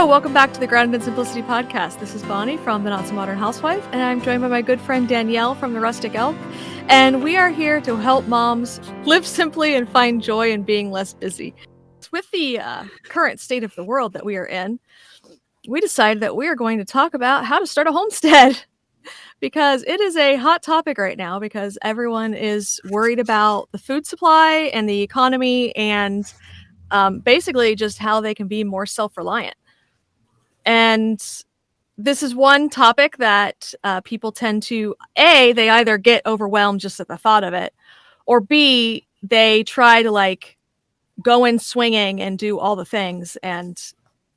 Hello, welcome back to the Grounded in Simplicity podcast. This is Bonnie from The Not So Modern Housewife, and I'm joined by my good friend Danielle from The Rustic Elk. And we are here to help moms live simply and find joy in being less busy. With the current state of the world that we are in, we decided that we are going to talk about how to start a homestead because it is a hot topic right now because everyone is worried about the food supply and the economy and basically just how they can be more self-reliant. And this is one topic that people tend to, A, they either get overwhelmed just at the thought of it, or B, they try to go in swinging and do all the things, and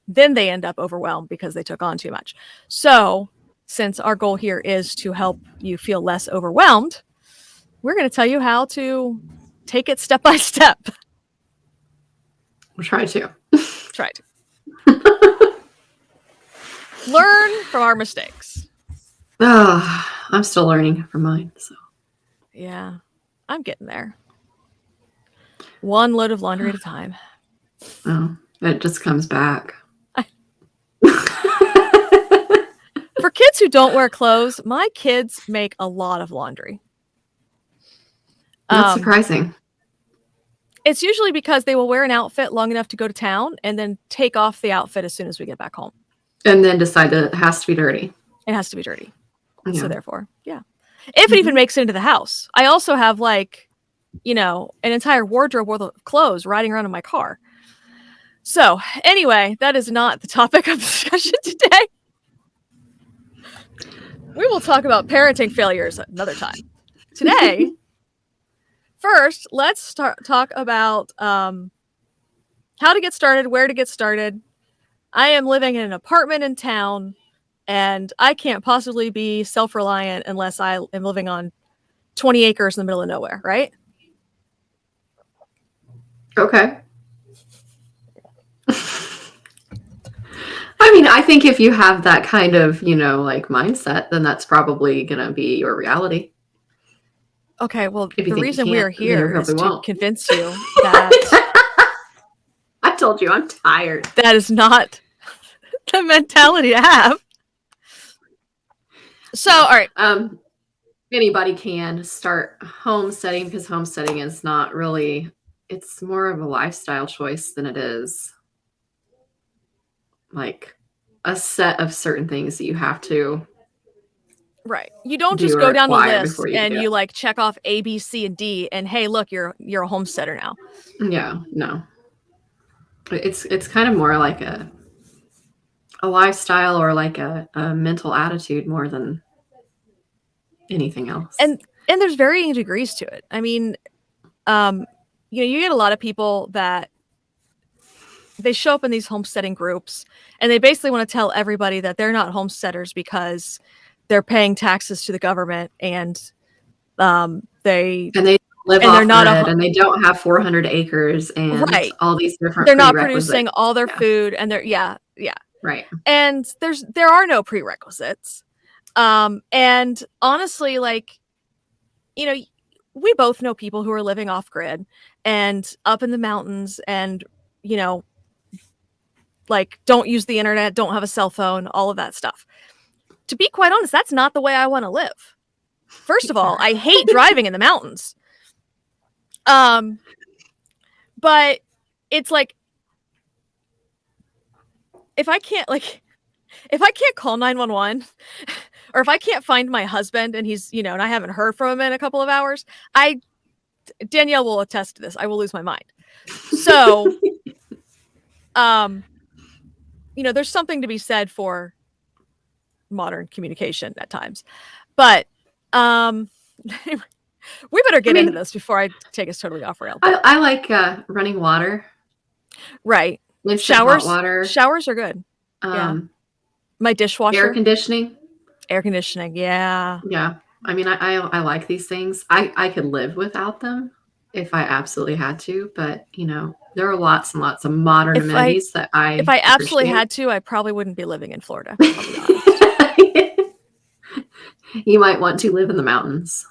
then they end up overwhelmed because they took on too much. So since our goal here is to help you feel less overwhelmed, we're going to tell you how to take it step by step. We'll try to. Try to. Learn from our mistakes. Oh, I'm still learning from mine. So yeah, I'm getting there. One load of laundry at a time. Oh, it just comes back. For kids who don't wear clothes, my kids make a lot of laundry. That's surprising. It's usually because they will wear an outfit long enough to go to town and then take off the outfit as soon as we get back home. And then decide that it has to be dirty. It has to be dirty. Yeah. So therefore, yeah. If it even makes it into the house. I also have an entire wardrobe worth of clothes riding around in my car. So anyway, that is not the topic of discussion today. We will talk about parenting failures another time. Today, first, let's talk about how to get started, where to get started. I am living in an apartment in town, and I can't possibly be self-reliant unless I am living on 20 acres in the middle of nowhere, right? Okay. I mean, I think if you have that kind of, mindset, then that's probably going to be your reality. Okay, well, the reason we are here is to convince you that... I told you, I'm tired. That is not the mentality to have. So, all right. Anybody can start homesteading because homesteading is not really, it's more of a lifestyle choice than it is like a set of certain things that you have to. Right. You don't just go down the list and you check off A, B, C, and D and hey, look, you're a homesteader now. Yeah, no. It's kind of more like a lifestyle or like a mental attitude more than anything else. And there's varying degrees to it. I mean, you get a lot of people that they show up in these homesteading groups and they basically want to tell everybody that they're not homesteaders because they're paying taxes to the government and they live off grid and they don't have 400 acres and all these different. They're not producing all their food and they're right. And there are no prerequisites. And honestly, we both know people who are living off grid and up in the mountains and don't use the internet, don't have a cell phone, all of that stuff. To be quite honest, that's not the way I want to live. First of all, I hate driving in the mountains. But it's if I can't call 911 or if I can't find my husband and he's, and I haven't heard from him in a couple of hours, Danielle will attest to this. I will lose my mind. So, there's something to be said for modern communication at times, but, we better get into this before I take us totally off rail. I like running water. Right. Showers. Water. Showers are good. Yeah. My dishwasher. Air conditioning. Yeah. Yeah. I mean, I like these things. I could live without them if I absolutely had to, but there are lots and lots of modern amenities that if I absolutely had to, I probably wouldn't be living in Florida. You might want to live in the mountains.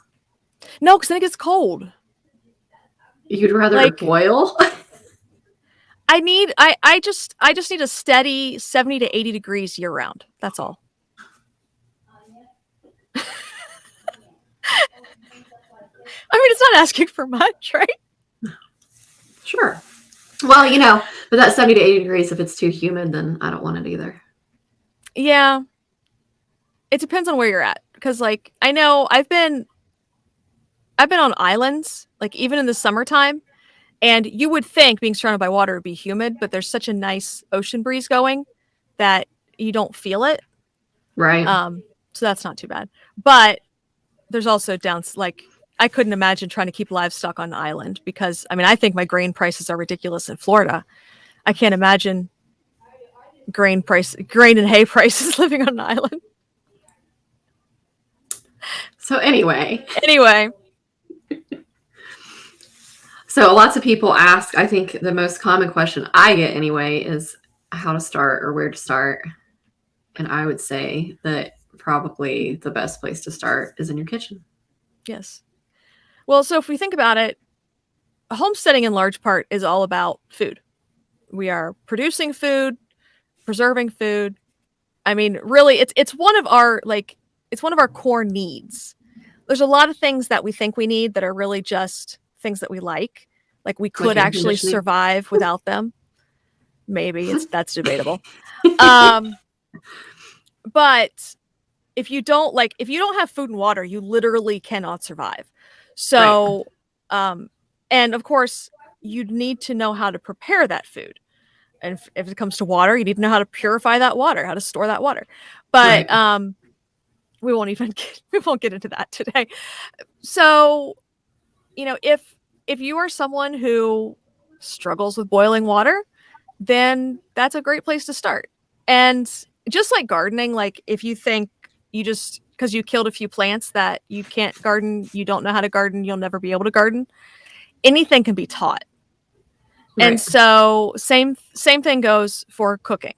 No, because then it gets cold. You'd rather boil? I just need a steady 70 to 80 degrees year round. That's all. I mean, it's not asking for much, right? Sure. Well, but that 70 to 80 degrees, if it's too humid, then I don't want it either. Yeah. It depends on where you're at. Because, like, I know I've been on islands, like, even in the summertime, and you would think being surrounded by water would be humid, but there's such a nice ocean breeze going that you don't feel it. Right. So that's not too bad. But there's also like, I couldn't imagine trying to keep livestock on an island because, I mean, I think my grain prices are ridiculous in Florida. I can't imagine grain and hay prices living on an island. So anyway. So lots of people ask, I think the most common question I get anyway is how to start or where to start. And I would say that probably the best place to start is in your kitchen. Yes. Well, so if we think about it, homesteading in large part is all about food. We are producing food, preserving food. I mean, really, it's one of our core needs. There's a lot of things that we think we need that are really just things that we like. Like we could actually survive without them. Maybe that's debatable. But if you don't have food and water, you literally cannot survive. So, right. And of course, you need to know how to prepare that food. And if it comes to water, you need to know how to purify that water, how to store that water. But right. We won't get into that today. So, if you are someone who struggles with boiling water, then that's a great place to start. And just like gardening, like if you think because you killed a few plants that you can't garden, you don't know how to garden, you'll never be able to garden, anything can be taught. Right. And so same thing goes for cooking.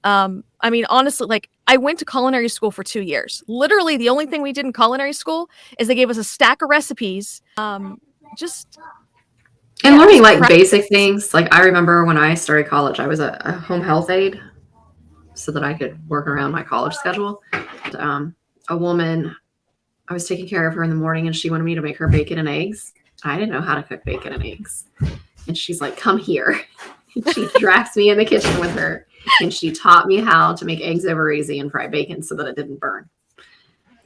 I mean, honestly, like I went to culinary school for 2 years. Literally, the only thing we did in culinary school is they gave us a stack of recipes. Learning like basic things. Like I remember when I started college, I was a home health aide so that I could work around my college schedule. A woman, I was taking care of her in the morning and she wanted me to make her bacon and eggs. I didn't know how to cook bacon and eggs. And she's like, come here. And she drags me in the kitchen with her. And she taught me how to make eggs over easy and fry bacon so that it didn't burn.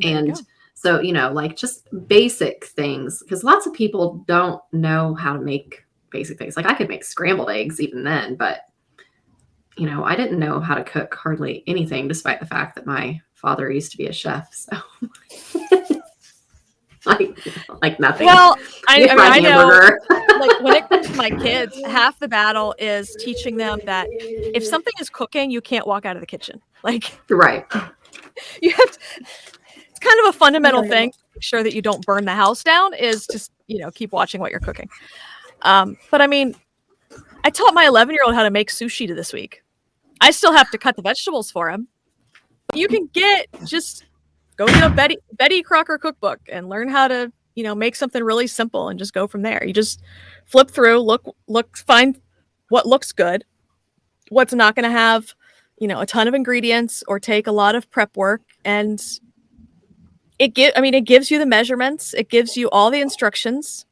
And so, like just basic things, because lots of people don't know how to make basic things. Like I could make scrambled eggs even then, but, I didn't know how to cook hardly anything, despite the fact that my father used to be a chef. So like nothing. Well, I know, like when it comes to my kids, half the battle is teaching them that if something is cooking, you can't walk out of the kitchen. Like, right. You have to, it's kind of a fundamental thing to make sure that you don't burn the house down is just, keep watching what you're cooking. But I mean, I taught my 11-year-old how to make sushi this week. I still have to cut the vegetables for him. But you can just go get a Betty Crocker cookbook and learn how to, make something really simple and just go from there. You just flip through, look, find what looks good, what's not going to have, a ton of ingredients or take a lot of prep work. And it gives you the measurements. It gives you all the instructions.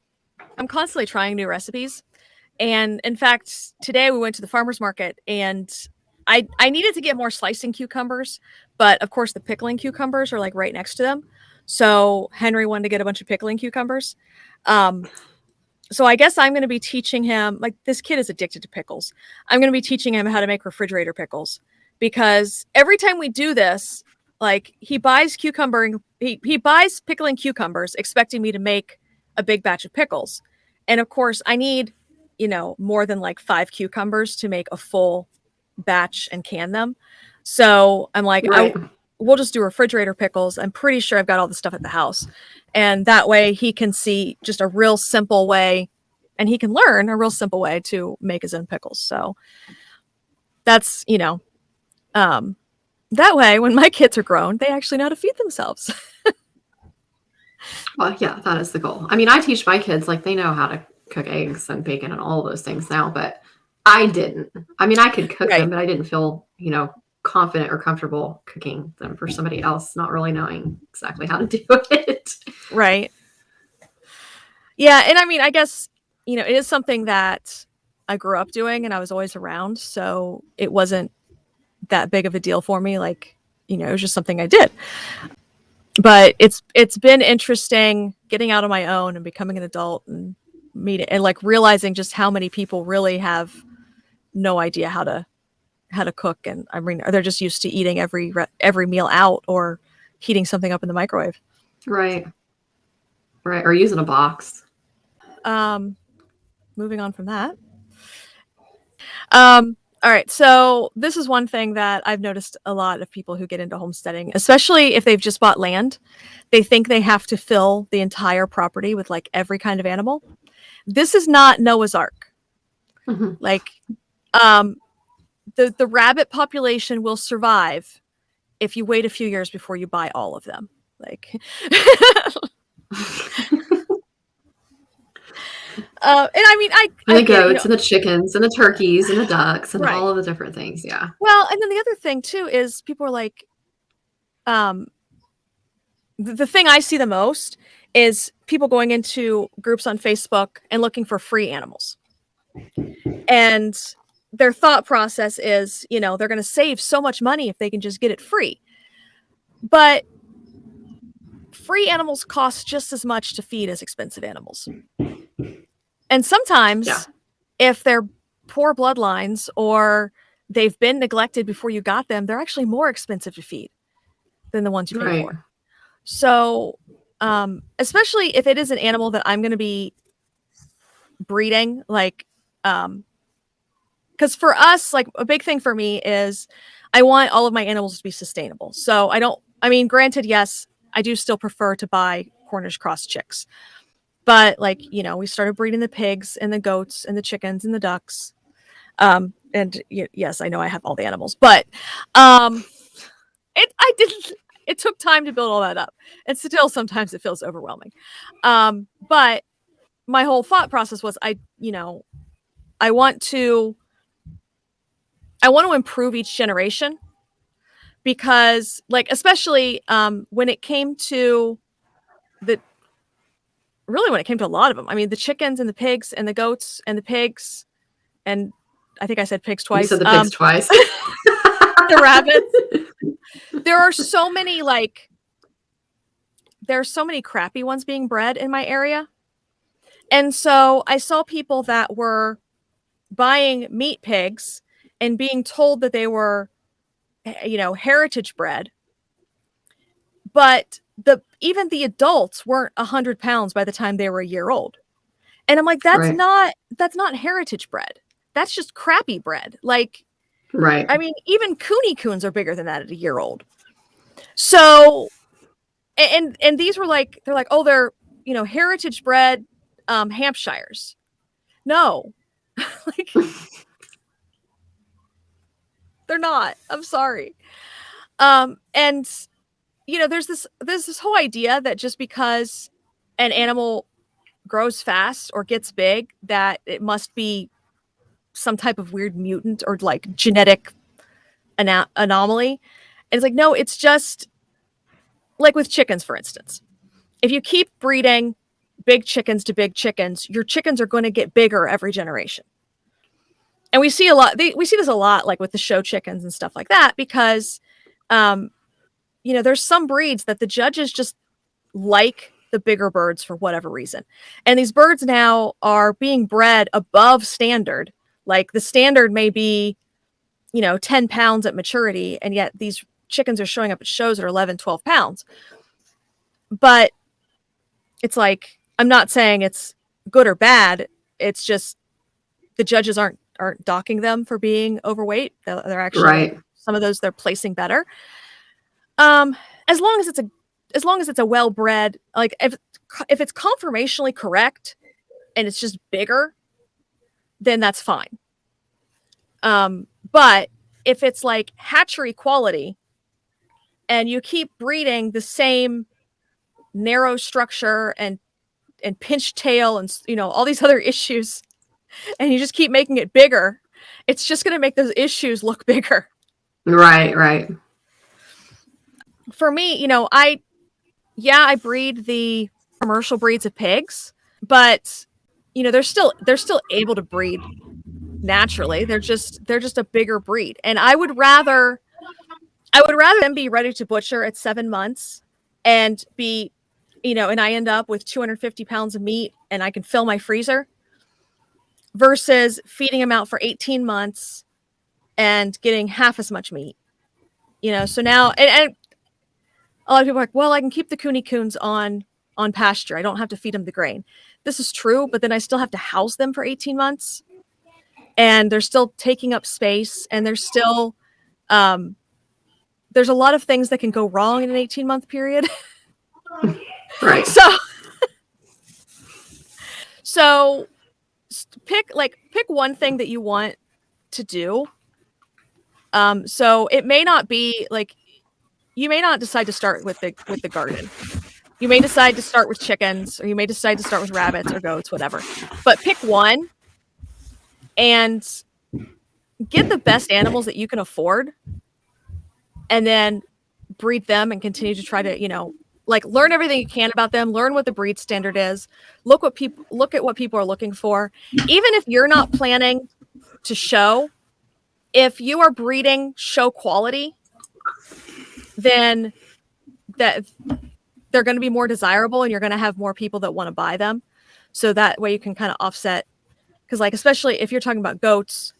I'm constantly trying new recipes. And in fact, today we went to the farmer's market and I needed to get more slicing cucumbers, but of course the pickling cucumbers are like right next to them. So Henry wanted to get a bunch of pickling cucumbers. So I guess I'm going to be teaching him, like this kid is addicted to pickles. I'm going to be teaching him how to make refrigerator pickles because every time we do this, like he buys he buys pickling cucumbers expecting me to make a big batch of pickles. And of course I need, more than like 5 cucumbers to make a full batch and can them. So I'm like, right. We'll just do refrigerator pickles. I'm pretty sure I've got all the stuff at the house. And that way he can see just a real simple way and he can learn a real simple way to make his own pickles. So that's, that way when my kids are grown, they actually know how to feed themselves. Well, yeah, that is the goal. I mean, I teach my kids, like they know how to cook eggs and bacon and all of those things now, but I didn't. I mean, I could cook Right. them, but I didn't feel, confident or comfortable cooking them for somebody else, not really knowing exactly how to do it. Right. Yeah. And I mean, I guess, it is something that I grew up doing and I was always around. So it wasn't that big of a deal for me. Like, it was just something I did. But it's been interesting getting out on my own and becoming an adult and meeting and like realizing just how many people really have no idea how to cook. And I mean, they're just used to eating every meal out or heating something up in the microwave. Right. Or using a box. Moving on from that. All right. So this is one thing that I've noticed a lot of people who get into homesteading, especially if they've just bought land, they think they have to fill the entire property with like every kind of animal. This is not Noah's Ark. Mm-hmm. Like, the rabbit population will survive if you wait a few years before you buy all of them. Like, and I mean, the goats and the chickens and the turkeys and the ducks and all of the different things. Yeah. Well, and then the other thing too is people are like, the thing I see the most is people going into groups on Facebook and looking for free animals. And their thought process is, they're going to save so much money if they can just get it free. But free animals cost just as much to feed as expensive animals. And sometimes if they're poor bloodlines or they've been neglected before you got them, they're actually more expensive to feed than the ones you pay for. So, especially if it is an animal that I'm going to be breeding, like, because for us, like a big thing for me is I want all of my animals to be sustainable. So granted, yes, I do still prefer to buy Cornish cross chicks. But like, we started breeding the pigs and the goats and the chickens and the ducks. And yes, I know I have all the animals, but it took time to build all that up. And still sometimes it feels overwhelming. But my whole thought process was I want to improve each generation because like, especially when it came to a lot of them. I mean, the chickens and the pigs and the goats and the pigs, and I think I said pigs twice. You said the pigs twice. The rabbits. There are so many crappy ones being bred in my area. And so I saw people that were buying meat pigs and being told that they were, heritage bred. But even the adults weren't 100 pounds by the time they were a year old. And I'm like, that's not heritage bred. That's just crappy bread. Like, right. I mean, even Cooney coons are bigger than that at a year old. So, and these were like, they're like, oh, they're, heritage bred Hampshires. No, like, they're not. I'm sorry. And there's this whole idea that just because an animal grows fast or gets big, that it must be some type of weird mutant or like genetic anomaly. And it's like, no, it's just like with chickens, for instance. If you keep breeding big chickens to big chickens, your chickens are going to get bigger every generation. And we see this a lot, like with the show chickens and stuff like that, because, there's some breeds that the judges just like the bigger birds for whatever reason. And these birds now are being bred above standard. Like the standard may be, 10 pounds at maturity. And yet these chickens are showing up at shows that are 11, 12 pounds. But it's like, I'm not saying it's good or bad. It's just the judges aren't docking them for being overweight. They're actually some of those they're placing better. As long as it's a well-bred, like if it's conformationally correct and it's just bigger, then that's fine. But if it's like hatchery quality and you keep breeding the same narrow structure and pinched tail and all these other issues, and you just keep making it bigger, it's just going to make those issues look bigger. Right. For me, I breed the commercial breeds of pigs, but they're still able to breed naturally. They're just a bigger breed. And I would rather them be ready to butcher at 7 months and be, and I end up with 250 pounds of meat and I can fill my freezer, versus feeding them out for 18 months and getting half as much meat. So now, and a lot of people are like, well, I can keep the coons on pasture. I don't have to feed them the grain. This is true, but then I still have to house them for 18 months. And they're still taking up space, and there's still, there's a lot of things that can go wrong in an 18-month period. Right. So pick one thing that you want to do. So it may not be like, you may not decide to start with the garden. You may decide to start with chickens, or you may decide to start with rabbits or goats, whatever. But pick one and get the best animals that you can afford, and then breed them and continue to try to, learn everything you can about them, learn what the breed standard is, look at what people are looking for. Even if you're not planning to show, if you are breeding show quality, then that they're going to be more desirable, and you're going to have more people that want to buy them. So that way you can kind of offset, because especially if you're talking about goats,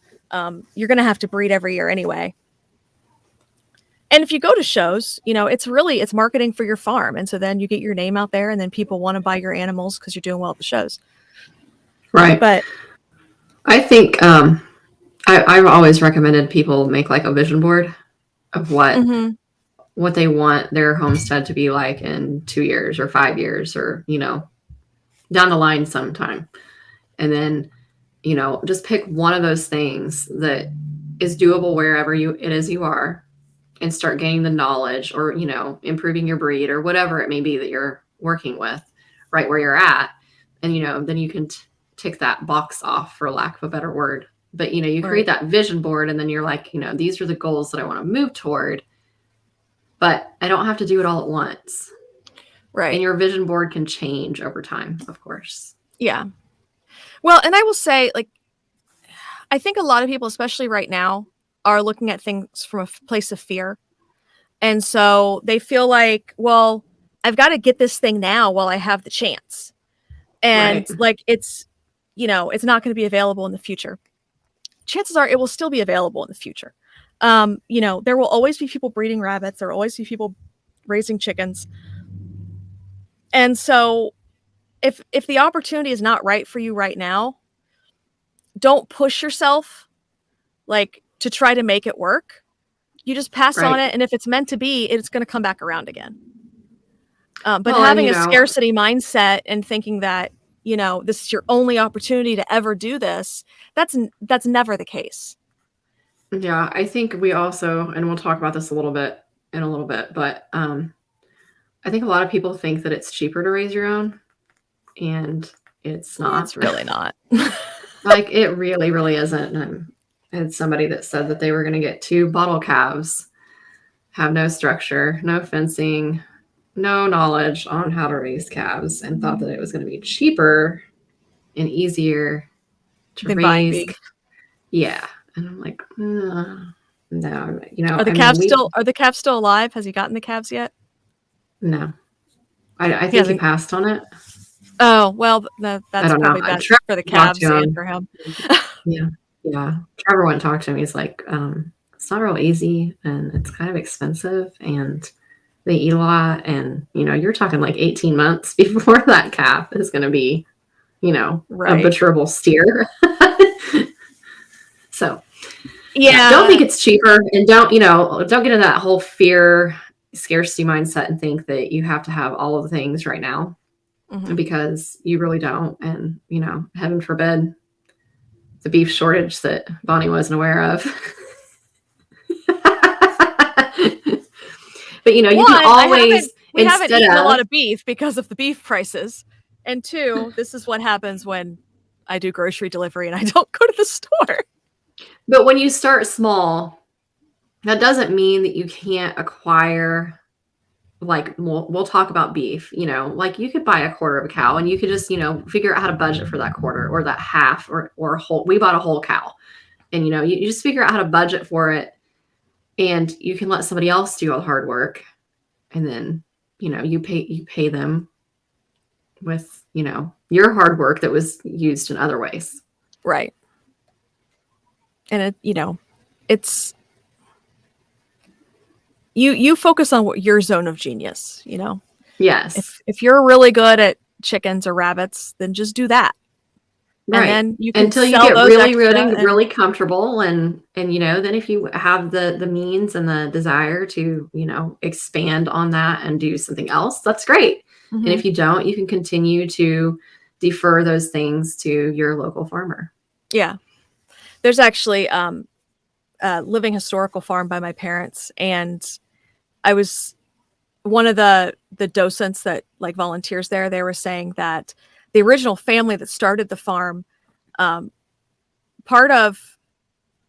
you're going to have to breed every year anyway. And if you go to shows, it's marketing for your farm. And so then you get your name out there, and then people want to buy your animals because you're doing well at the shows. Right. But I think I've always recommended people make like a vision board of what they want their homestead to be like in 2 years or 5 years, or, down the line sometime. And then, just pick one of those things that is doable wherever it is you are, and start gaining the knowledge, or, improving your breed, or whatever it may be that you're working with right where you're at. And, then you can tick that box off, for lack of a better word. But, you create that vision board, and then you're like, these are the goals that I want to move toward, but I don't have to do it all at once. Right. And your vision board can change over time, of course. Yeah. Well, and I will say, I think a lot of people, especially right now, are looking at things from a place of fear. And so they feel like, well, I've got to get this thing now while I have the chance. And it's, it's not going to be available in the future. Chances are it will still be available in the future. There will always be people breeding rabbits. There will always be people raising chickens. And so if the opportunity is not right for you right now, don't push yourself to try to make it work. You just pass on it. And if it's meant to be, it's going to come back around again. But having a scarcity mindset and thinking that, this is your only opportunity to ever do this, that's never the case. Yeah, I think we also, and we'll talk about this in a little bit, but I think a lot of people think that it's cheaper to raise your own, and it's not. It's really not. It really, really isn't. I had somebody that said that they were going to get 2 bottle calves, have no structure, no fencing, no knowledge on how to raise calves, and thought that it was going to be cheaper and easier to raise. Yeah. And I'm like, no. Are the calves still alive? Has he gotten the calves yet? No. I think he passed on it. Oh, well, that's probably best for the calves and for him. Yeah. Trevor went and talked to him. He's like, it's not real easy, and it's kind of expensive, and they eat a lot. And, you're talking 18 months before that calf is going to be, a butcherable steer. So, don't think it's cheaper, and don't get in that whole fear, scarcity mindset and think that you have to have all of the things right now, because you really don't. And, heaven forbid, the beef shortage that Bonnie wasn't aware of. But, you can always, we haven't eaten a lot of beef because of the beef prices. And 2, this is what happens when I do grocery delivery and I don't go to the store. But when you start small, that doesn't mean that you can't acquire, like, we'll talk about beef, like you could buy a quarter of a cow and you could just, figure out how to budget for that quarter or that half or a whole. We bought a whole cow, and, you just figure out how to budget for it, and you can let somebody else do all the hard work. And then, you pay them with, your hard work that was used in other ways. Right. And it's, you focus on what your zone of genius, Yes. If you're really good at chickens or rabbits, then just do that. Right. And then you can until you sell get those really, extra really comfortable. And, then if you have the means and the desire to, expand on that and do something else, that's great. Mhm. And if you don't, you can continue to defer those things to your local farmer. Yeah. There's actually a living historical farm by my parents, and I was one of the docents that like volunteers there. They were saying that the original family that started the farm, part of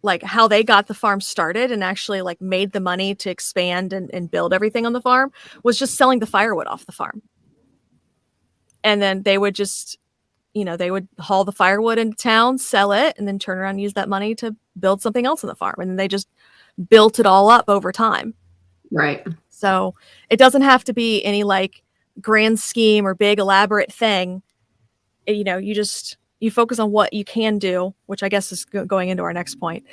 like how they got the farm started and actually like made the money to expand and build everything on the farm was just selling the firewood off the farm. And then they would just, they would haul the firewood into town, sell it, and then turn around and use that money to build something else on the farm. And they just built it all up over time. Right. So it doesn't have to be any like grand scheme or big elaborate thing. You focus on what you can do, which I guess is going into our next point.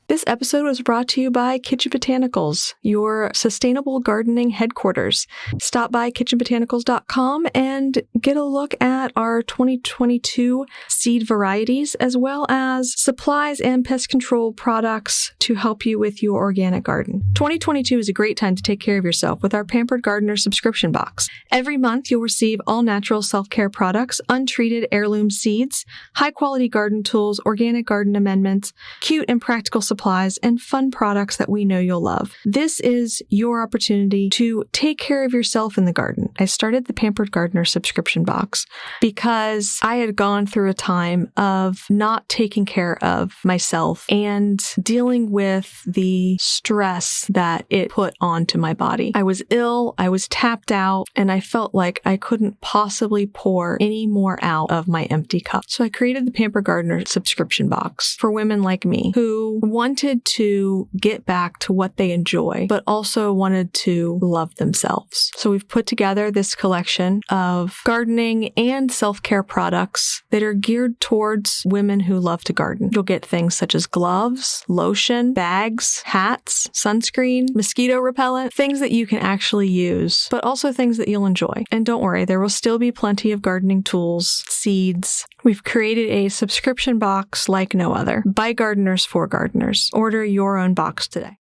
This episode was brought to you by Kitchen Botanicals, your sustainable gardening headquarters. Stop by kitchenbotanicals.com and get a look at our 2022 seed varieties, as well as supplies and pest control products to help you with your organic garden. 2022 is a great time to take care of yourself with our Pampered Gardener subscription box. Every month, you'll receive all natural self-care products, untreated heirloom seeds, high-quality garden tools, organic garden amendments, cute and practical supplies, and fun products that we know you'll love. This is your opportunity to take care of yourself in the garden. I started the Pampered Gardener subscription box because I had gone through a time of not taking care of myself and dealing with the stress that it put onto my body. I was ill, I was tapped out, and I felt like I couldn't possibly pour any more out of my empty cup. So I created the Pampered Gardener subscription box for women like me who wanted to get back to what they enjoy, but also wanted to love themselves. So we've put together this collection of gardening and self-care products that are geared towards women who love to garden. You'll get things such as gloves, lotion, bags, hats, sunscreen, mosquito repellent, things that you can actually use, but also things that you'll enjoy. And don't worry, there will still be plenty of gardening tools, seeds. We've created a subscription box like no other by gardeners for gardeners. Order your own box today.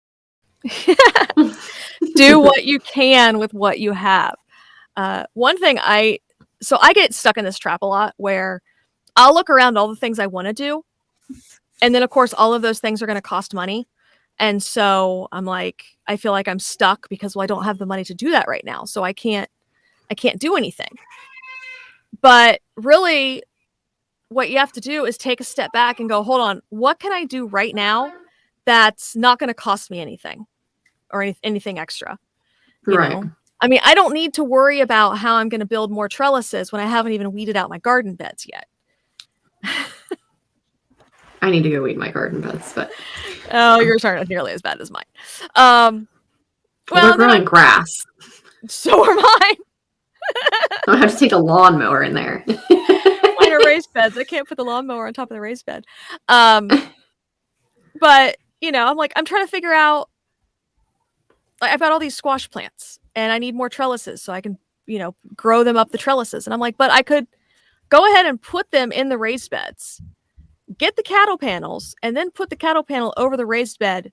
Do what you can with what you have. One thing I get stuck in this trap a lot where I'll look around all the things I want to do. And then of course, all of those things are going to cost money. And so I'm like, I feel like I'm stuck because, well, I don't have the money to do that right now. So I can't do anything. But really, what you have to do is take a step back and go, hold on, what can I do right now that's not going to cost me anything or anything extra? You know? I mean, I don't need to worry about how I'm going to build more trellises when I haven't even weeded out my garden beds yet. I need to go weed my garden beds, but yours aren't nearly as bad as mine. Well, they're growing grass. So are mine. I have to take a lawnmower in there. Mine are raised beds. I can't put the lawnmower on top of the raised bed. But I'm like, I'm trying to figure out. Like, I've got all these squash plants, and I need more trellises so I can, grow them up the trellises. And I'm like, but I could go ahead and put them in the raised beds, get the cattle panels, and then put the cattle panel over the raised bed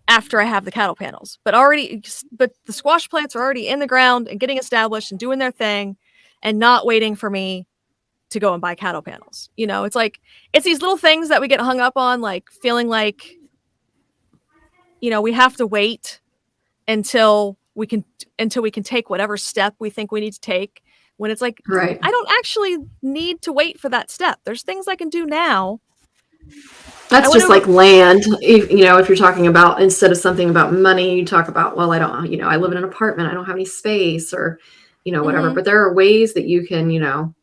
after I have the cattle panels. But the squash plants are already in the ground and getting established and doing their thing, and not waiting for me to go and buy cattle panels. It's like, it's these little things that we get hung up on, like feeling like, we have to wait until we can take whatever step we think we need to take, when it's like, right. I don't actually need to wait for that step. There's things I can do now That's just like land. If you're talking about, instead of something about money, you talk about, well, I don't, I live in an apartment, I don't have any space, or, whatever. But there are ways that you can,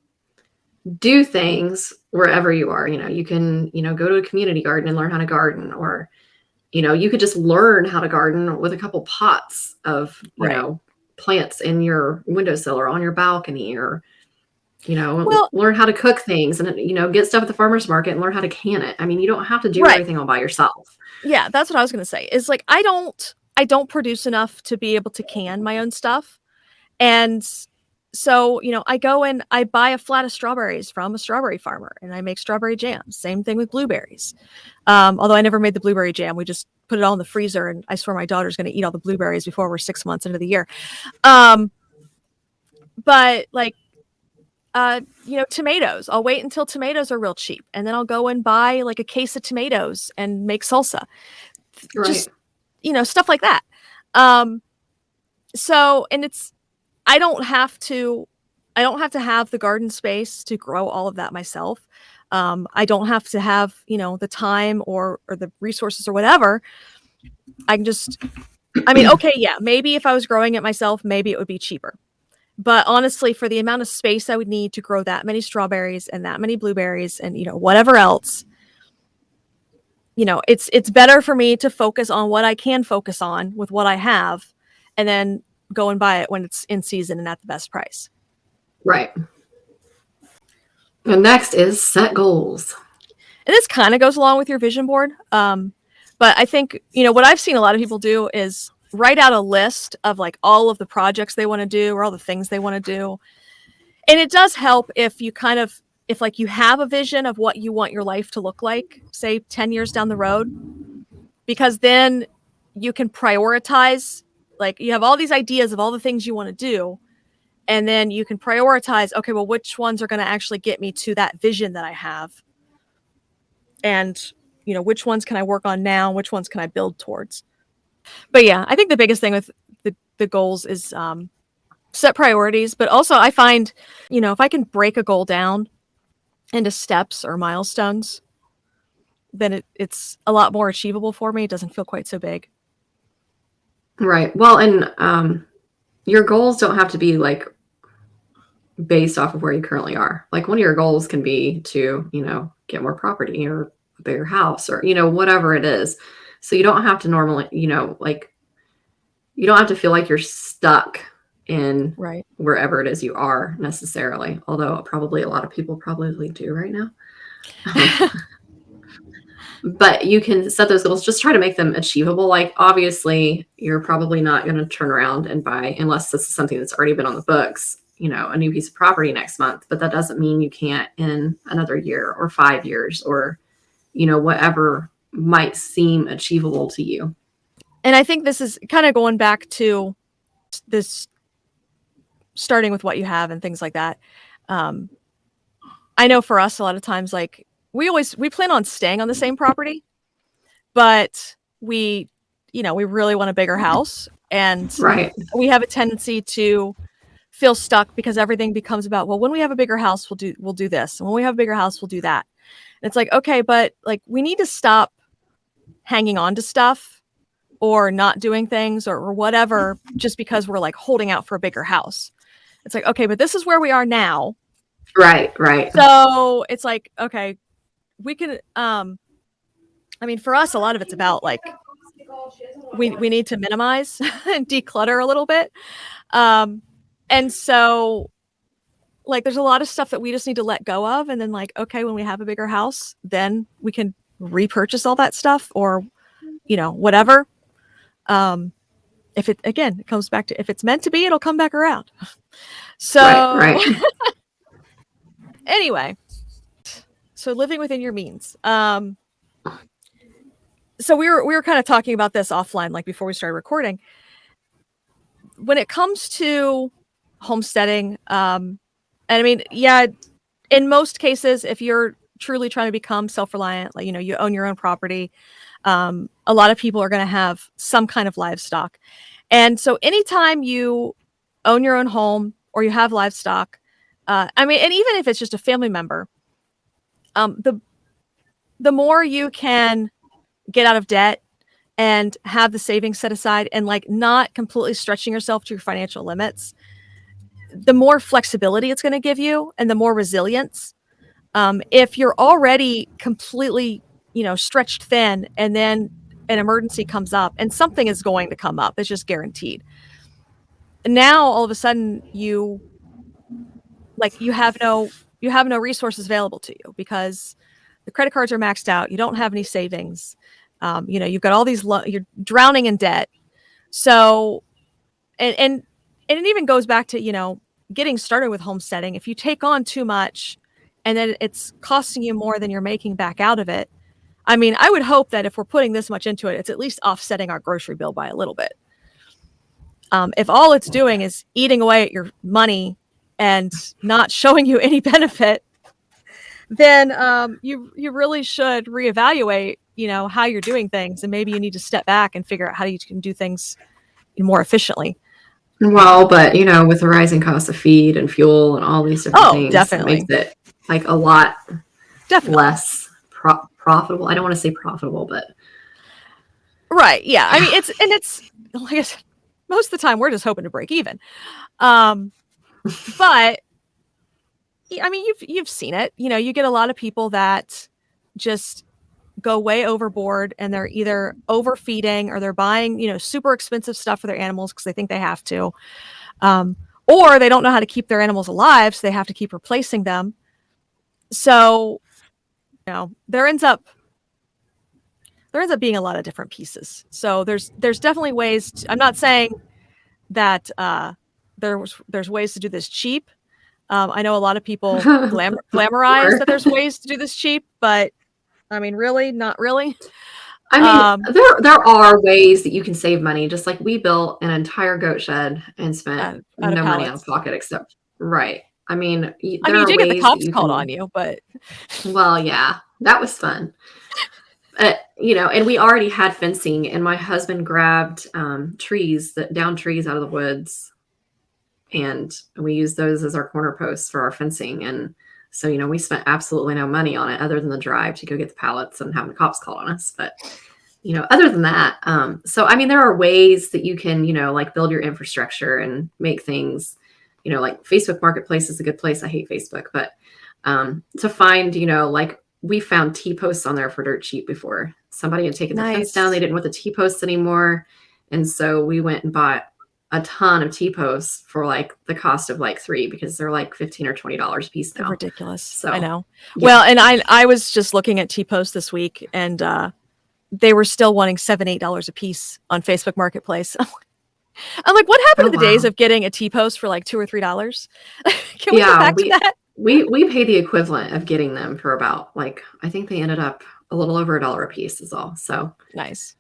do things wherever you are. You can, go to a community garden and learn how to garden, or, you could just learn how to garden with a couple pots of, plants in your windowsill or on your balcony, or, learn how to cook things and, get stuff at the farmer's market and learn how to can it. I mean, you don't have to do everything all by yourself. Yeah, that's what I was going to say. Is like, I don't produce enough to be able to can my own stuff. And so, I go and I buy a flat of strawberries from a strawberry farmer and I make strawberry jam. Same thing with blueberries. Although I never made the blueberry jam. We just put it all in the freezer, and I swear my daughter's going to eat all the blueberries before we're 6 months into the year. But like, tomatoes, I'll wait until tomatoes are real cheap, and then I'll go and buy like a case of tomatoes and make salsa. Just, stuff like that. So, and I don't have to have the garden space to grow all of that myself. I don't have to have, the time or the resources or whatever. I can just, okay, yeah, maybe if I was growing it myself, maybe it would be cheaper. But honestly, for the amount of space I would need to grow that many strawberries and that many blueberries and, whatever else, it's better for me to focus on what I can focus on with what I have, and then go and buy it when it's in season and at the best price. Right. And next is set goals. And this kind of goes along with your vision board. But I think, what I've seen a lot of people do is write out a list of like all of the projects they want to do or all the things they want to do. And it does help if you if like you have a vision of what you want your life to look like, say 10 years down the road, because then you can prioritize, like you have all these ideas of all the things you want to do. And then you can prioritize, okay, well, which ones are going to actually get me to that vision that I have? And, which ones can I work on now? Which ones can I build towards? But yeah, I think the biggest thing with the goals is set priorities. But also I find, if I can break a goal down into steps or milestones, then it's a lot more achievable for me. It doesn't feel quite so big. Right. Well, and your goals don't have to be like based off of where you currently are. Like one of your goals can be to, get more property or a bigger house or, whatever it is. So you don't have to normally, you don't have to feel like you're stuck in wherever it is you are necessarily. Although probably a lot of people probably do right now. But you can set those goals, just try to make them achievable. Like obviously you're probably not going to turn around and buy, unless this is something that's already been on the books, a new piece of property next month. But that doesn't mean you can't in another year or 5 years or, whatever might seem achievable to you. And I think this is kind of going back to this, starting with what you have and things like that. I know for us, a lot of times, like we plan on staying on the same property, but we really want a bigger house, and we have a tendency to feel stuck because everything becomes about, well, when we have a bigger house, we'll do this. And when we have a bigger house, we'll do that. And it's like, okay, but like we need to stop hanging on to stuff or not doing things or whatever, just because we're like holding out for a bigger house. It's like, okay, but this is where we are now. Right. So it's like, okay, we can, for us, a lot of it's about like, we need to minimize and declutter a little bit. And so like, there's a lot of stuff that we just need to let go of. And then like, okay, when we have a bigger house, then we can repurchase all that stuff or, whatever. If it comes back to, if it's meant to be, it'll come back around. So right. Anyway, so living within your means. So we were kind of talking about this offline, like before we started recording. When it comes to homesteading, and in most cases, if you're truly trying to become self-reliant, like, you own your own property, a lot of people are going to have some kind of livestock. And so anytime you own your own home or you have livestock, and even if it's just a family member, the the more you can get out of debt and have the savings set aside and like not completely stretching yourself to your financial limits, the more flexibility it's going to give you and the more resilience. If you're already completely, stretched thin and then an emergency comes up, and something is going to come up, it's just guaranteed. Now, all of a sudden, you have no resources available to you because the credit cards are maxed out. You don't have any savings. You've got all these, you're drowning in debt. So, and it even goes back to, getting started with homesteading. If you take on too much and then it's costing you more than you're making back out of it, I mean, I would hope that if we're putting this much into it, it's at least offsetting our grocery bill by a little bit. If all it's doing is eating away at your money and not showing you any benefit, then you really should reevaluate, how you're doing things, and maybe you need to step back and figure out how you can do things more efficiently. Well, but with the rising cost of feed and fuel and all these different things, definitely. It makes it like a lot less profitable. I don't want to say profitable, but right, yeah. I mean, it's like I said, most of the time we're just hoping to break even. But I mean, you've seen it. You get a lot of people that just go way overboard, and they're either overfeeding or they're buying, super expensive stuff for their animals because they think they have to, or they don't know how to keep their animals alive, so they have to keep replacing them. So, there ends up being a lot of different pieces. So there's definitely ways. I'm not saying that there's ways to do this cheap. I know a lot of people glamorize that there's ways to do this cheap, but I mean, really, not really. I mean, there are ways that you can save money. Just like we built an entire goat shed and spent no money out of pocket except right. I mean, you did get the cops called on you, but well, yeah, that was fun. And we already had fencing, and my husband grabbed downed trees out of the woods, and we used those as our corner posts for our fencing. And so, we spent absolutely no money on it other than the drive to go get the pallets and have the cops call on us. But, other than that, so, I mean, there are ways that you can, like build your infrastructure and make things, like Facebook Marketplace is a good place. I hate Facebook, but to find, like we found T-posts on there for dirt cheap before. Somebody had taken the fence down. They didn't want the T-posts anymore. And so we went and bought a ton of T-posts for like the cost of like 3, because they're like $15 or $20 a piece now. They're ridiculous. So I know. Yeah. Well, and I was just looking at T-posts this week, and they were still wanting $7, $8 a piece on Facebook Marketplace. I'm like, what happened to the days of getting a T-post for like $2 or $3? Can we go back to that? We pay the equivalent of getting them for about I think they ended up a little over $1 a piece is all. So nice.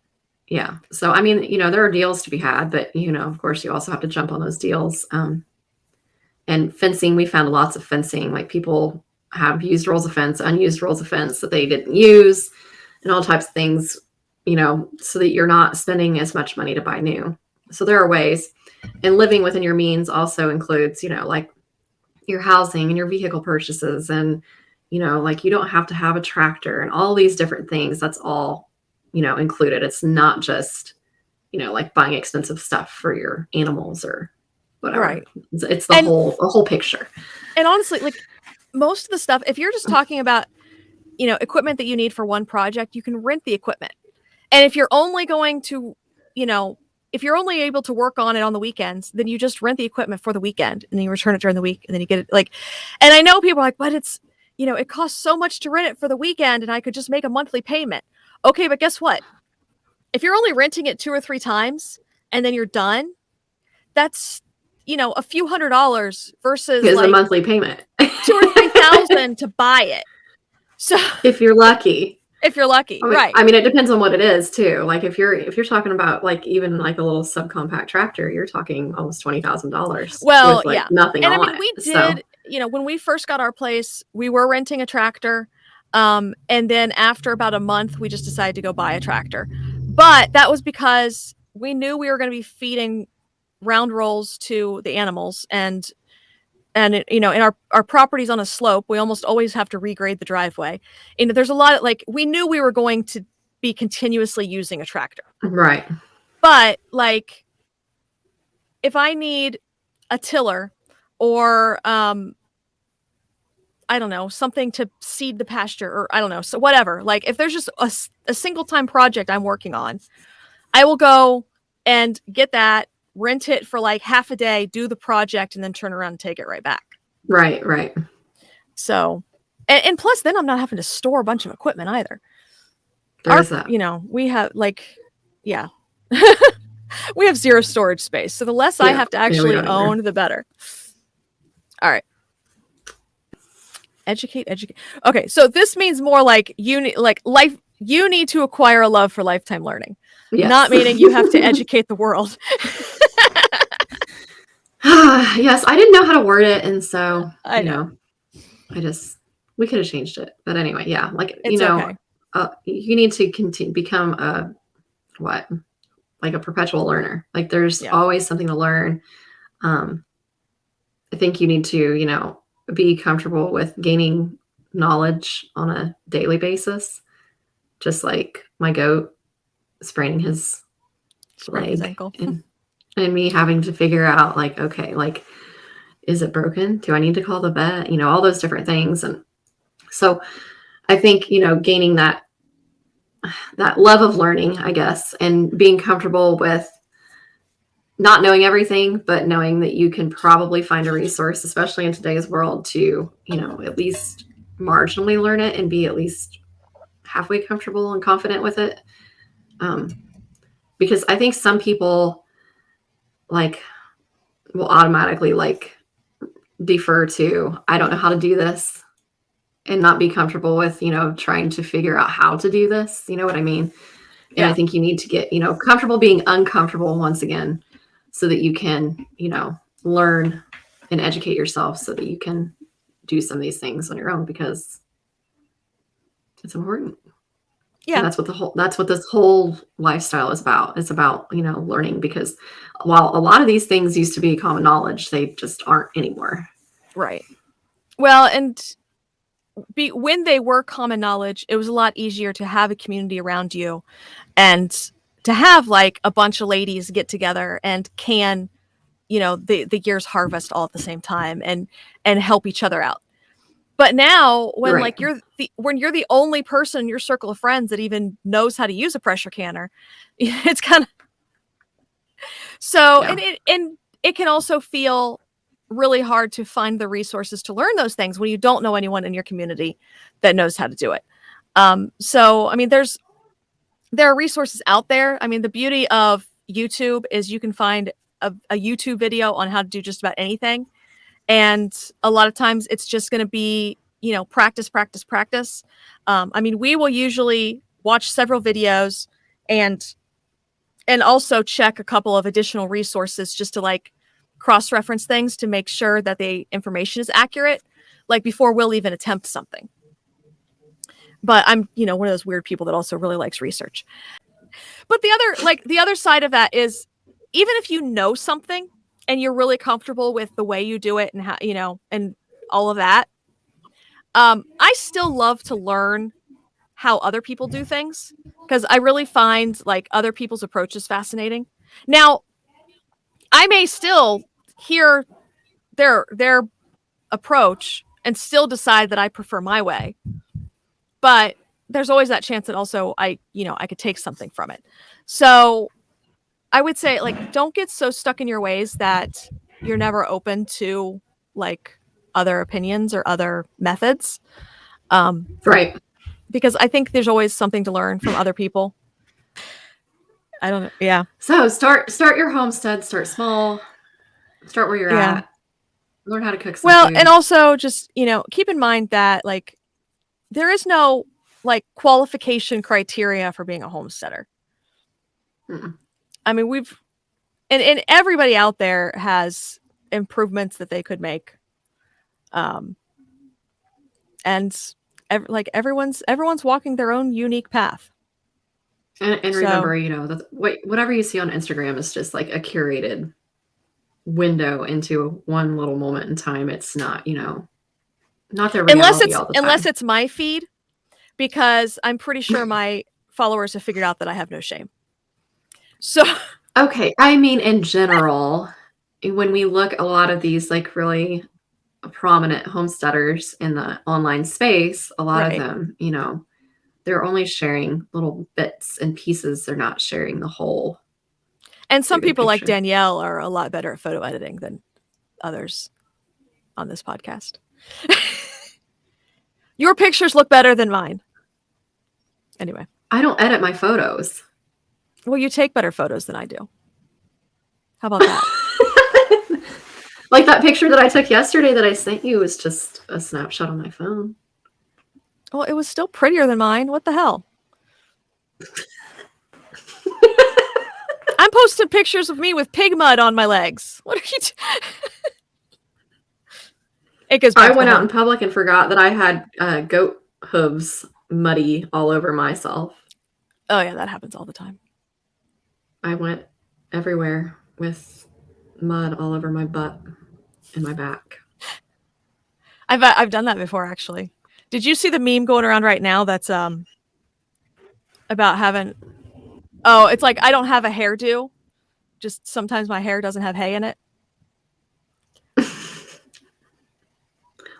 Yeah. So, I mean, there are deals to be had, but, of course you also have to jump on those deals. And fencing, we found lots of fencing, like people have used rolls of fence, unused rolls of fence that they didn't use, and all types of things, so that you're not spending as much money to buy new. So there are ways, and living within your means also includes, like your housing and your vehicle purchases, and, like you don't have to have a tractor and all these different things. That's all, included. It's not just, like buying expensive stuff for your animals or whatever. Right. It's the whole picture. And honestly, like most of the stuff, if you're just talking about, equipment that you need for one project, you can rent the equipment. And if you're only going to, if you're only able to work on it on the weekends, then you just rent the equipment for the weekend and then you return it during the week, and then you get it and I know people are like, but it's, it costs so much to rent it for the weekend and I could just make a monthly payment. Okay, but guess what? If you're only renting it 2 or 3 times and then you're done, that's, a few $100s versus a monthly payment. 2,000 or 3,000 to buy it. So if you're lucky. Right. I mean, it depends on what it is too. Like if you're talking about like even like a little subcompact tractor, you're talking almost $20,000. Well, with, yeah, nothing and on I mean, we did. So. When we first got our place, we were renting a tractor, and then after about a month, we just decided to go buy a tractor. But that was because we knew we were going to be feeding round rolls to the animals, and and it, in our properties on a slope, we almost always have to regrade the driveway. There's a lot of, like, we knew we were going to be continuously using a tractor. Right. But like, if I need a tiller or I don't know, something to seed the pasture, or I don't know, so whatever, like if there's just a single time project I'm working on, I will go and get that, rent it for like half a day, do the project, and then turn around and take it right back. Right. So, and plus then I'm not having to store a bunch of equipment either. There's that. We have yeah. We have zero storage space. So the less I have to actually own, the better. All right. Educate. Okay. So this means more like you need to acquire a love for lifetime learning. Yes. Not meaning you have to educate the world. Yes. I didn't know how to word it. And so, we could have changed it. But anyway, yeah. Like, it's okay. You need to become like a perpetual learner. Like there's always something to learn. I think you need to, be comfortable with gaining knowledge on a daily basis. Just like my goat spraining his ankle and me having to figure out like, okay, like, is it broken? Do I need to call the vet? All those different things. And so I think, gaining that love of learning, I guess, and being comfortable with not knowing everything, but knowing that you can probably find a resource, especially in today's world, to, at least marginally learn it and be at least halfway comfortable and confident with it. Because I think some people will automatically defer to, I don't know how to do this, and not be comfortable with, trying to figure out how to do this. You know what I mean? And I think you need to get, comfortable being uncomfortable once again, so that you can, learn and educate yourself so that you can do some of these things on your own, because it's important. Yeah. And that's what this whole lifestyle is about. It's about, learning, because while a lot of these things used to be common knowledge, they just aren't anymore. Right. Well, and when they were common knowledge, it was a lot easier to have a community around you and to have like a bunch of ladies get together and can, the year's harvest all at the same time and help each other out. But now when when you're the only person in your circle of friends that even knows how to use a pressure canner, it's kind of so, and it can also feel really hard to find the resources to learn those things when you don't know anyone in your community that knows how to do it. So, I mean, there are resources out there. I mean, the beauty of YouTube is you can find a YouTube video on how to do just about anything. And a lot of times it's just going to be, practice. I mean, we will usually watch several videos and also check a couple of additional resources just to cross-reference things to make sure that the information is accurate, before we'll even attempt something. But I'm, one of those weird people that also really likes research. But the other side of that is, even if you know something and you're really comfortable with the way you do it and how, and all of that, I still love to learn how other people do things, because I really find other people's approaches fascinating. Now, I may still hear their approach and still decide that I prefer my way, but there's always that chance that also I could take something from it. So I would say don't get so stuck in your ways that you're never open to other opinions or other methods. Right. Because I think there's always something to learn from other people. I don't know. Yeah. So start your homestead, start small, start where you're at, learn how to cook some food. And also just, keep in mind that there is no qualification criteria for being a homesteader. Mm-mm. I mean, and everybody out there has improvements that they could make. And everyone's walking their own unique path. And remember, whatever you see on Instagram is just a curated window into one little moment in time. It's not, not their reality all the time. Unless it's my feed, because I'm pretty sure my followers have figured out that I have no shame. So okay, I mean, in general, when we look a lot of these like really prominent homesteaders in the online space, a lot of them, they're only sharing little bits and pieces. They're not sharing the whole. And some people like Danielle are a lot better at photo editing than others on this podcast. Your pictures look better than mine. Anyway. I don't edit my photos. Well, you take better photos than I do. How about that? Like that picture that I took yesterday that I sent you was just a snapshot on my phone. Well, it was still prettier than mine. What the hell? I'm posting pictures of me with pig mud on my legs. What are you It goes back I went out in public and forgot that I had goat hooves muddy all over myself. Oh, yeah, that happens all the time. I went everywhere with mud all over my butt and my back. I've done that before, actually. Did you see the meme going around right now that's about having... Oh, it's like, I don't have a hairdo. Just sometimes my hair doesn't have hay in it.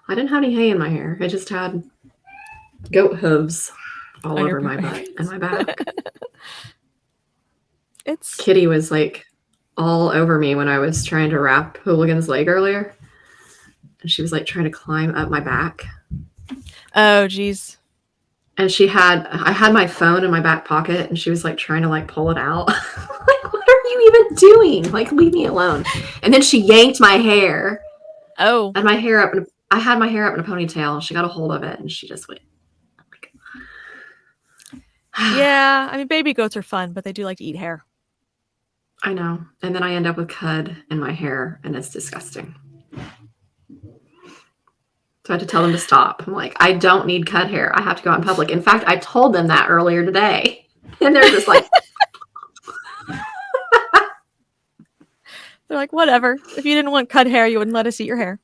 I didn't have any hay in my hair. I just had goat hooves all over my butt and my back. Kitty was like all over me when I was trying to wrap Hooligan's leg earlier. And she was like trying to climb up my back. Oh, geez. And I had my phone in my back pocket and she was like trying to like pull it out. Like, what are you even doing? Like, leave me alone. And then she yanked my hair. Oh. And my hair up. I had my hair up in a ponytail. She got a hold of it and she just went. Yeah. I mean, baby goats are fun, but they do like to eat hair. I know. And then I end up with cud in my hair and it's disgusting. So I had to tell them to stop. I'm like, I don't need cut hair. I have to go out in public. In fact, I told them that earlier today. And they're just like... They're like, whatever. If you didn't want cut hair, you wouldn't let us eat your hair.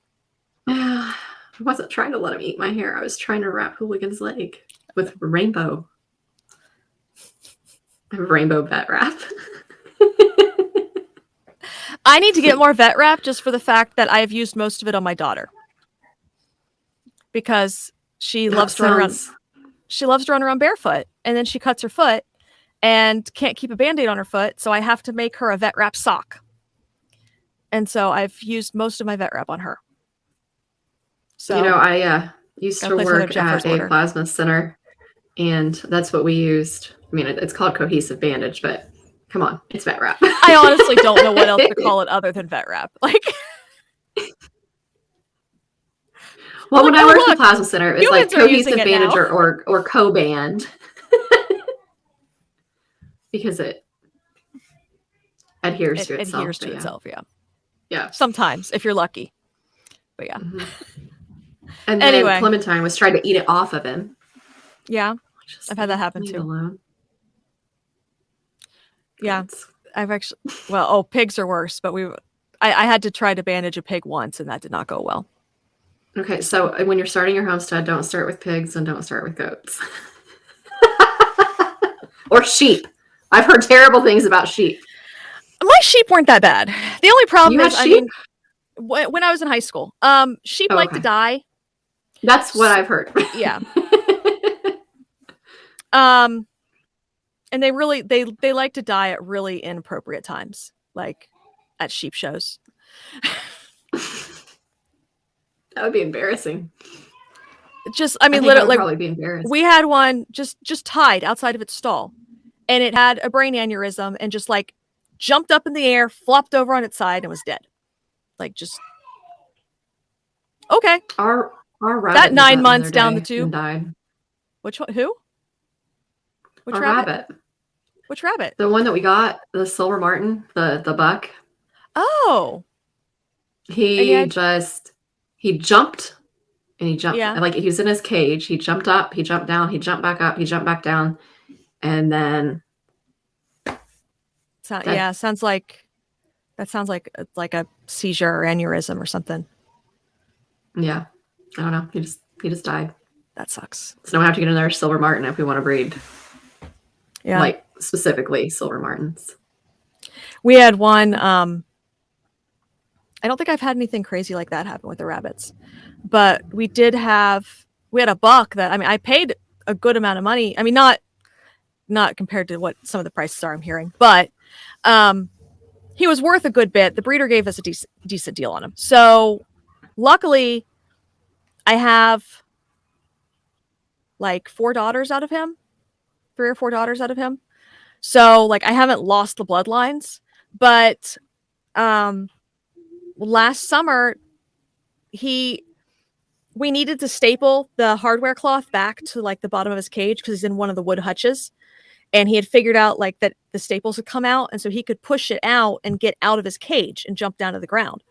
I wasn't trying to let him eat my hair. I was trying to wrap Hooligan's leg with rainbow. Rainbow vet wrap. I need to get more vet wrap just for the fact that I have used most of it on my daughter. Because she loves to run around. She loves to run around barefoot, and then she cuts her foot and can't keep a Band-Aid on her foot, so I have to make her a vet wrap sock. And so I've used most of my vet wrap on her. So I used to work at a plasma center, and that's what we used. I mean, it's called cohesive bandage, but come on, it's vet wrap. I honestly don't know what else to call it other than vet wrap. Like. Well, when I worked at the plasma center, it was like cohesive bandage or co-band. Because it adheres to itself. Adheres to itself, yeah. Yeah. Sometimes, if you're lucky. But yeah. Mm-hmm. And then anyway, Clementine was trying to eat it off of him. Yeah. I've had that happen too. Alone. Yeah. I've actually... Well, pigs are worse, but I had to try to bandage a pig once, and that did not go well. Okay, so when you're starting your homestead, don't start with pigs and don't start with goats. Or sheep. I've heard terrible things about sheep. My sheep weren't that bad. The only problem is, sheep? When I was in high school, sheep like to die. That's what I've heard. Yeah. And they like to die at really inappropriate times, like at sheep shows. That would be embarrassing. Literally, probably be embarrassing. We had one just tied outside of its stall, and it had a brain aneurysm and just like jumped up in the air, flopped over on its side, and was dead. Like just okay. Our rabbit that 9 months down the tube died. Which one? Who? Which rabbit? Which rabbit? The one that we got, the silver martin, the buck. Oh. He jumped and he jumped. Yeah. Like he was in his cage. He jumped up, he jumped down, he jumped back up, he jumped back down. And then sounds like That sounds like a seizure or aneurysm or something. Yeah. I don't know. He just died. That sucks. So now we have to get another silver martin if we want to breed. Yeah. Like specifically silver martins. We had one, I don't think I've had anything crazy like that happen with the rabbits, but we had a buck that, I mean, I paid a good amount of money. I mean, not compared to what some of the prices are I'm hearing, but, he was worth a good bit. The breeder gave us a decent deal on him. So luckily I have like 4 daughters out of him, 3 or 4 daughters out of him. So like I haven't lost the bloodlines, but last summer we needed to staple the hardware cloth back to like the bottom of his cage because he's in one of the wood hutches, and he had figured out like that the staples would come out, and so he could push it out and get out of his cage and jump down to the ground.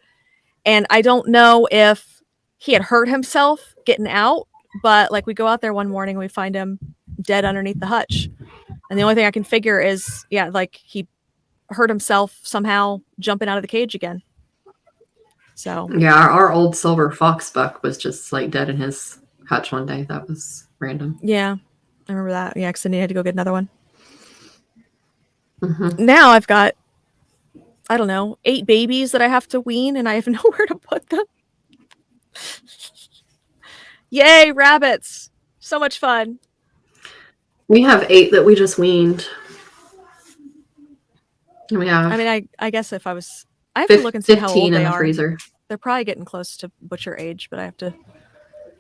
And I don't know if he had hurt himself getting out, but like we go out there one morning and we find him dead underneath the hutch. And the only thing I can figure is, like he hurt himself somehow jumping out of the cage again. So yeah, our old silver fox buck was just like dead in his hutch one day. That was random. Yeah, I remember that. Yeah, because then he had to go get another one. Mm-hmm. Now I've got, I don't know, 8 babies that I have to wean, and I have nowhere to put them. Yay, rabbits! So much fun. We have 8 that we just weaned. And we have. I mean, I guess if I have to look and see how old they in the are. freezer. They're probably getting close to butcher age, but I have to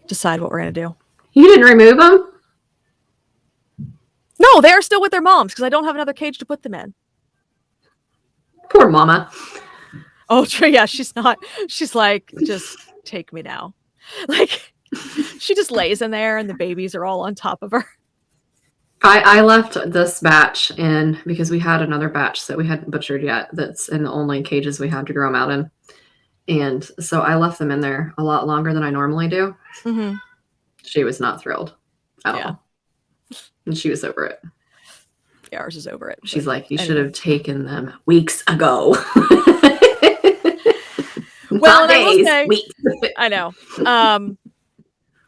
decide what we're gonna do. You didn't remove them? No, they are still with their moms because I don't have another cage to put them in. Poor mama. Oh, yeah, she's not. She's like, just take me now. Like, she just lays in there and the babies are all on top of her. I left this batch in because we had another batch that we hadn't butchered yet that's in the only cages we had to grow them out in. And so I left them in there a lot longer than I normally do. Mm-hmm. She was not thrilled at all. And she was over it. Yeah, ours is over it. She's like, you should have taken them weeks ago. Well, and I will say, weeks. I know.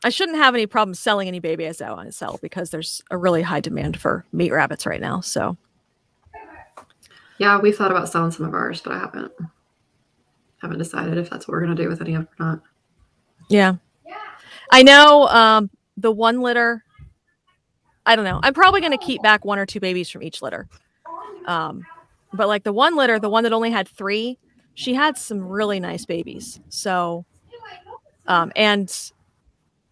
I shouldn't have any problem selling any babies I want to sell because there's a really high demand for meat rabbits right now. So, yeah, we thought about selling some of ours, but I haven't decided if that's what we're gonna do with any of them or not. Yeah, I know. The one litter, I don't know. I'm probably gonna keep back 1 or 2 babies from each litter. But like the one litter, the one that only had 3, she had some really nice babies. So, and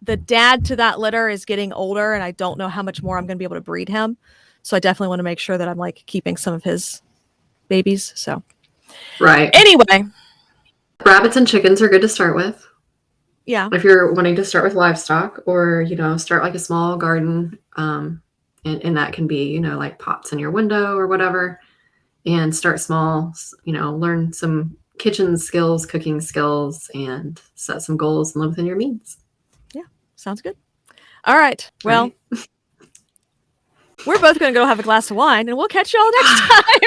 the dad to that litter is getting older, and I don't know how much more I'm going to be able to breed him. So I definitely want to make sure that I'm like keeping some of his babies. So, right. Anyway, rabbits and chickens are good to start with. Yeah. If you're wanting to start with livestock, or start like a small garden, and that can be like pots in your window or whatever, and start small. Learn some kitchen skills, cooking skills, and set some goals and live within your means. Sounds good. All right. Well, we're both going to go have a glass of wine, and we'll catch y'all next time.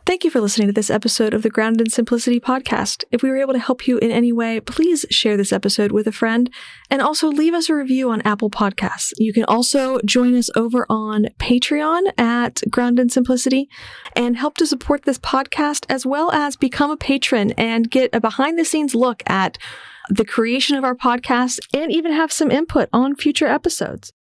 Thank you for listening to this episode of the Grounded in Simplicity podcast. If we were able to help you in any way, please share this episode with a friend, and also leave us a review on Apple Podcasts. You can also join us over on Patreon at Grounded in Simplicity and help to support this podcast, as well as become a patron and get a behind-the-scenes look at the creation of our podcast and even have some input on future episodes.